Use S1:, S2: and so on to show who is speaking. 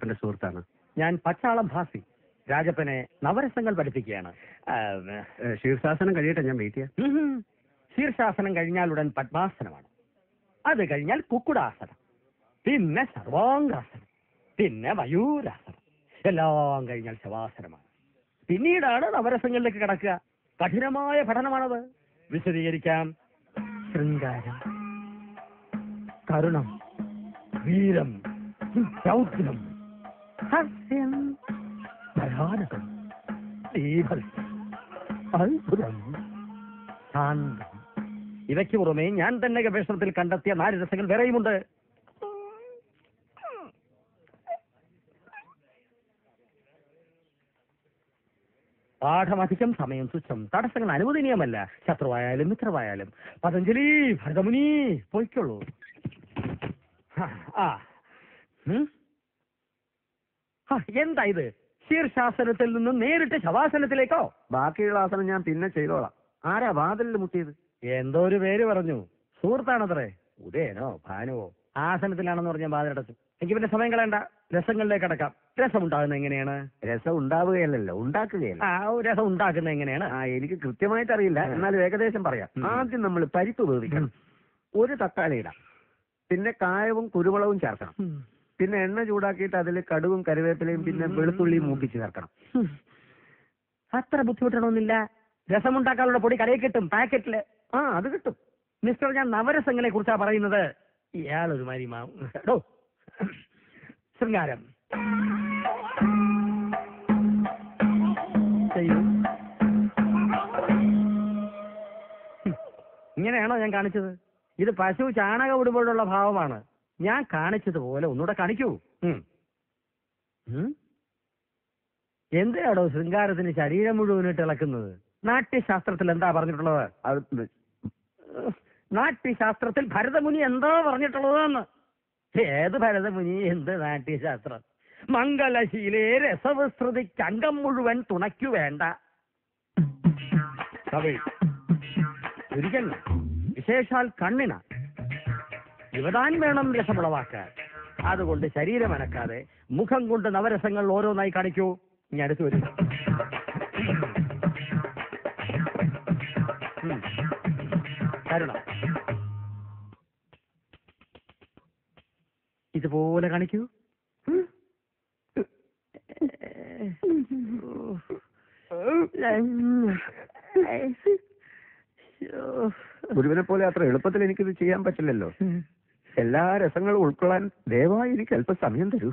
S1: രാജപ്പന്റെ സുഹൃത്താണ്.
S2: ഞാൻ പച്ചാളം ഭാസി. രാജപ്പനെ നവരസങ്ങൾ പഠിപ്പിക്കുകയാണ്.
S1: ശീർഷാസനം കഴിയട്ടെ, ഞാൻ വെയിറ്റ് ചെയ്യാം.
S2: ശീർഷാസനം കഴിഞ്ഞാൽ ഉടൻ പത്മാസനമാണ്. അത് കഴിഞ്ഞാൽ കുക്കുടാസനം, പിന്നെ സർവാംഗാസനം, പിന്നെ മയൂരാസനം, എല്ലാം കഴിഞ്ഞാൽ ശവാസനമാണ്. പിന്നീടാണ് നവരസങ്ങളിലേക്ക് കിടക്കുക. കഠിനമായ പഠനമാണത്. വിശദീകരിക്കാം. ശൃംഗാരം, കരുണം, വീരം, രൗദ്രം, ഹാസ്യം, ഭയാനകം, ബീഭത്സം, അത്ഭുതം, ശാന്തം. ഇവയ്ക്ക് പുറമെ ഞാൻ തന്നെ ഗവേഷണത്തിൽ കണ്ടെത്തിയ 4 രസങ്ങൾ വേറെയുമുണ്ട്. പാഠമധികം, സമയം തുച്ഛം, തടസ്സങ്ങൾ അനുവദനീയമല്ല. ശത്രുവായാലും മിത്രമായാലും. പതഞ്ജലി, ഭരതമുനി, പോയിക്കോളൂ. എന്താ ഇത്? ശീർഷാസനത്തിൽ നിന്ന് നേരിട്ട് ശവാസനത്തിലേക്കോ?
S1: ബാക്കിയുള്ള ആസനം ഞാൻ പിന്നെ ചെയ്തോളാം. ആരാ വാതിലിൽ മുട്ടിയത്?
S2: എന്തോ ഒരു പേര് പറഞ്ഞു. സുഹൃത്താണത്രേ. ഉദയനോ ഭാനുവോ. ആസനത്തിലാണെന്ന് പറഞ്ഞാൽ വാതിലടച്ചു. എനിക്ക് പിന്നെ സമയം കളയണ്ട, രസങ്ങളിലേക്ക് അടക്കാം. രസം ഉണ്ടാകുന്നത് എങ്ങനെയാണ്?
S1: രസം ഉണ്ടാവുകയല്ലല്ലോ, ഉണ്ടാക്കുകയല്ല.
S2: രസം ഉണ്ടാക്കുന്നത് എങ്ങനെയാണ്?
S1: എനിക്ക് കൃത്യമായിട്ട് അറിയില്ല, എന്നാലും ഏകദേശം പറയാം. ആദ്യം നമ്മൾ പരിപ്പ് വേവിക്കണം. 1 തക്കാളി ഇടാം. പിന്നെ കായവും കുരുമുളകും ചേർക്കണം. പിന്നെ എണ്ണ ചൂടാക്കിയിട്ട് അതിൽ കടുകും കറിവേപ്പിലയും പിന്നെ വെളുത്തുള്ളിയും മൂപ്പിച്ച് ചേർക്കണം.
S2: അത്ര ബുദ്ധിമുട്ടണമെന്നില്ല. രസമുണ്ടാക്കാനുള്ള പൊടി കടയിൽ കിട്ടും, പാക്കറ്റില്.
S1: അത് കിട്ടും.
S2: മിസ്റ്റർ, ഞാൻ നവരസങ്ങളെ കുറിച്ചാ പറയുന്നത്. ഇയാളൊരു മരിമാടോ. ശൃംഗാരം ചെയ്യൂ. ഇങ്ങനെയാണോ ഞാൻ കാണിച്ചത്? ഇത് പശു ചാണകം ഇടുമ്പോഴുള്ള ഭാവമാണ്. ഞാൻ കാണിച്ചതുപോലെ ഒന്നുകൂടെ കാണിക്കൂ. എന്തിനാണോ ശൃംഗാരത്തിന് ശരീരം മുഴുവനിട്ട് ഇളക്കുന്നത്? നാട്യശാസ്ത്രത്തിൽ എന്താ പറഞ്ഞിട്ടുള്ളത്? നാട്യശാസ്ത്രത്തിൽ ഭരതമുനി എന്താ പറഞ്ഞിട്ടുള്ളതെന്ന്? ഏത് ഭരതമുനി, എന്ത് നാട്യശാസ്ത്രം? മംഗലശീലേ രസവിസ്തൃതിക്ക് അംഗം മുഴുവൻ തുണയ്ക്കു വേണ്ട. ഒരിക്കൽ വിശേഷാൽ കണ്ണിന യുവതാൻ വേണം രസമുളവാക്കാൻ. അതുകൊണ്ട് ശരീരം അനക്കാതെ മുഖം കൊണ്ട് നവരസങ്ങൾ ഓരോന്നായി കാണിക്കൂ. ഇനി അടുത്ത് വരും. കരുണം ഇതുപോലെ കാണിക്കൂ.
S1: ഗുരുവിനെ പോലെ അത്ര എളുപ്പത്തിൽ എനിക്കിത് ചെയ്യാൻ പറ്റില്ലല്ലോ. എല്ലാ രസങ്ങളും ഉൾക്കൊള്ളാൻ ദയവായി എനിക്ക് അല്പം സമയം തരൂ.